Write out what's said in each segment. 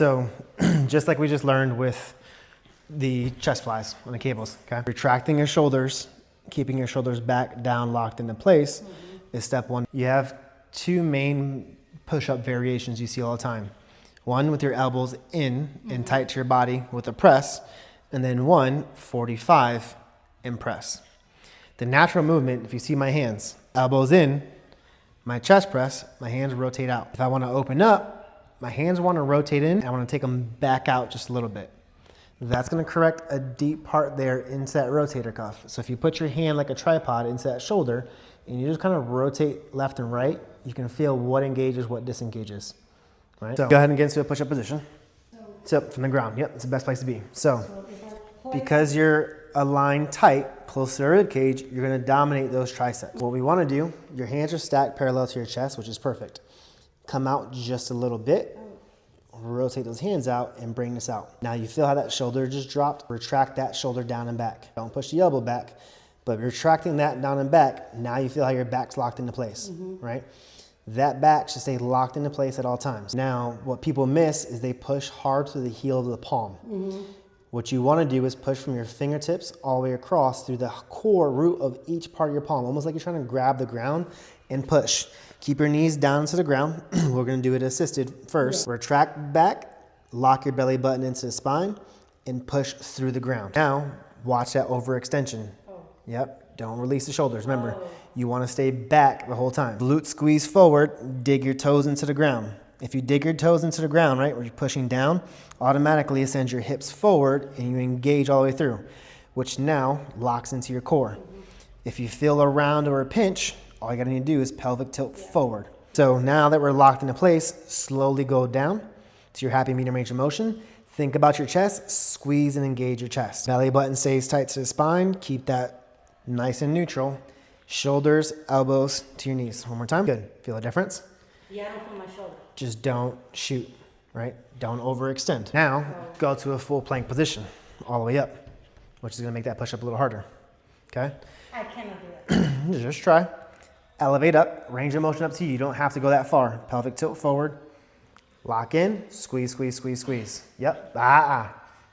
So just like we just learned with the chest flies on the cables, okay? Retracting your shoulders, keeping your shoulders back, down, locked into place is step one. You have two main push-up variations you see all the time. One with your elbows in and tight to your body with a press, and then one 45 and press. The natural movement, if you see my hands, elbows in, my chest press, my hands rotate out. If I want to open up, my hands want to rotate in, and I want to take them back out just a little bit. That's going to correct a deep part there into that rotator cuff. So if you put your hand like a tripod into that shoulder and you just kind of rotate left and right, you can feel what engages, what disengages. Right? So go ahead and get into a push-up position. So from the ground, yep, it's the best place to be. So because you're aligned tight, close to the rib cage, you're going to dominate those triceps. What we want to do, your hands are stacked parallel to your chest, which is perfect. Come out just a little bit. Rotate those hands out and bring this out. Now you feel how that shoulder just dropped? Retract that shoulder down and back. Don't push the elbow back, but retracting that down and back, now you feel how your back's locked into place, right? That back should stay locked into place at all times. Now, what people miss is they push hard through the heel of the palm. What you want to do is push from your fingertips all the way across through the core root of each part of your palm, almost like you're trying to grab the ground and push. Keep your knees down to the ground. We're going to do it assisted first. Retract back, lock your belly button into the spine, and push through the ground. Now, watch that overextension. Yep, don't release the shoulders. Remember, you want to stay back the whole time. Glute squeeze forward, dig your toes into the ground. If you dig your toes into the ground, right, where you're pushing down, automatically it sends your hips forward and you engage all the way through, which now locks into your core. If you feel a round or a pinch, all you gotta need to do is pelvic tilt forward. So now that we're locked into place, slowly go down to your happy medium range of motion. Think about your chest, squeeze and engage your chest. Belly button stays tight to the spine, keep that nice and neutral. Shoulders, elbows to your knees. One more time, good. Feel a difference? Yeah, I don't feel my shoulder. Just don't shoot, right? Don't overextend. Now, go to a full plank position, all the way up, which is gonna make that push up a little harder, okay? I cannot do that. Just try. Elevate up, range of motion up to you. You don't have to go that far. Pelvic tilt forward, lock in, squeeze, squeeze, squeeze, squeeze. Yep,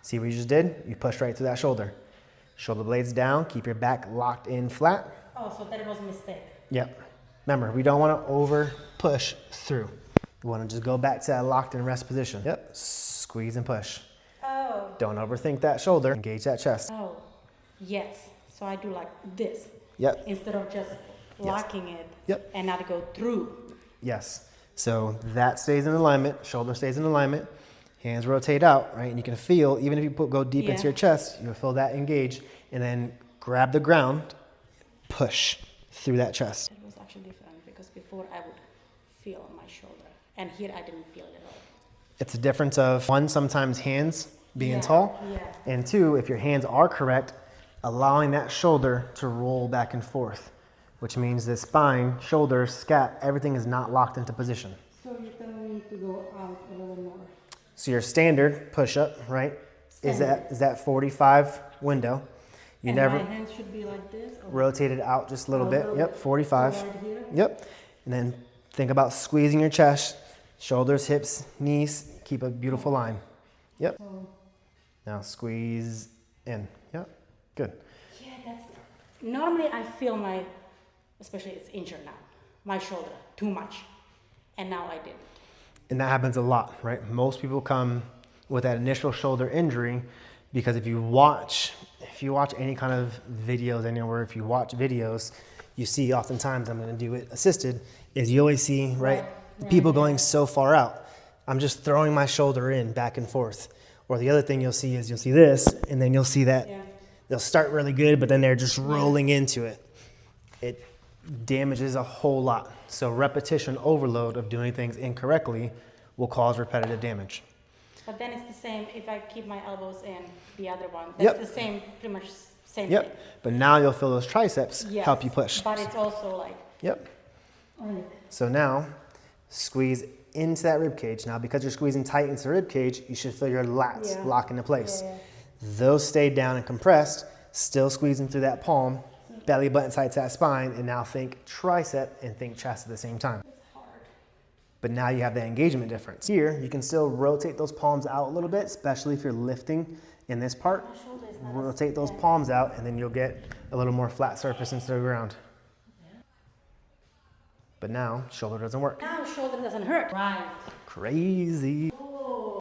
See what you just did? You pushed right through that shoulder. Shoulder blades down, keep your back locked in flat. Oh, so that was a mistake. Yep. Remember, we don't want to over push through. We want to just go back to that locked in rest position. Yep, squeeze and push. Oh. Don't overthink that shoulder, engage that chest. Oh, yes. So I do like this. Yep. Instead of just locking it. Yep. And not go through. Yes. So that stays in alignment, shoulder stays in alignment, hands rotate out, right? And you can feel, even if you go deep into your chest, you'll feel that engage, and then grab the ground, push through that chest. It was actually different because before I would feel my shoulder, and here I didn't feel it at all. It's a difference of, one, sometimes hands being tall, and two, if your hands are correct, allowing that shoulder to roll back and forth, which means the spine, shoulders, scap, everything is not locked into position. So you're telling me to go out a little more. So your standard push-up, right, is that 45 window. You never. My hands should be like this. Rotate it out just a little bit. Yep, 45. Right here. Yep. And then think about squeezing your chest, shoulders, hips, knees. Keep a beautiful line. Yep. Now squeeze in. Yep. Good. Yeah, that's. Normally I feel my, especially it's injured now, my shoulder too much, and now I did. And that happens a lot, right? Most people come with that initial shoulder injury because if you watch any kind of videos anywhere, if you watch videos, you see oftentimes, I'm going to do it assisted, is you always see, right, people going so far out. I'm just throwing my shoulder in back and forth. Or the other thing you'll see is you'll see this, and then you'll see that they'll start really good, but then they're just rolling into it. It damages a whole lot. So repetition overload of doing things incorrectly will cause repetitive damage. But then it's the same if I keep my elbows in the other one. That's the same, pretty much same thing. But now you'll feel those triceps help you push. But it's also like. So now squeeze into that rib cage. Now because you're squeezing tight into the rib cage, you should feel your lats lock into place. Those stay down and compressed, still squeezing through that palm, belly button tight to that spine, and now think tricep and think chest at the same time. It's hard. but now you have the engagement difference. Here, you can still rotate those palms out a little bit, especially if you're lifting in this part. Rotate those palms out, and then you'll get a little more flat surface into the ground. But now, shoulder doesn't work. Now shoulder doesn't hurt. Right. Crazy.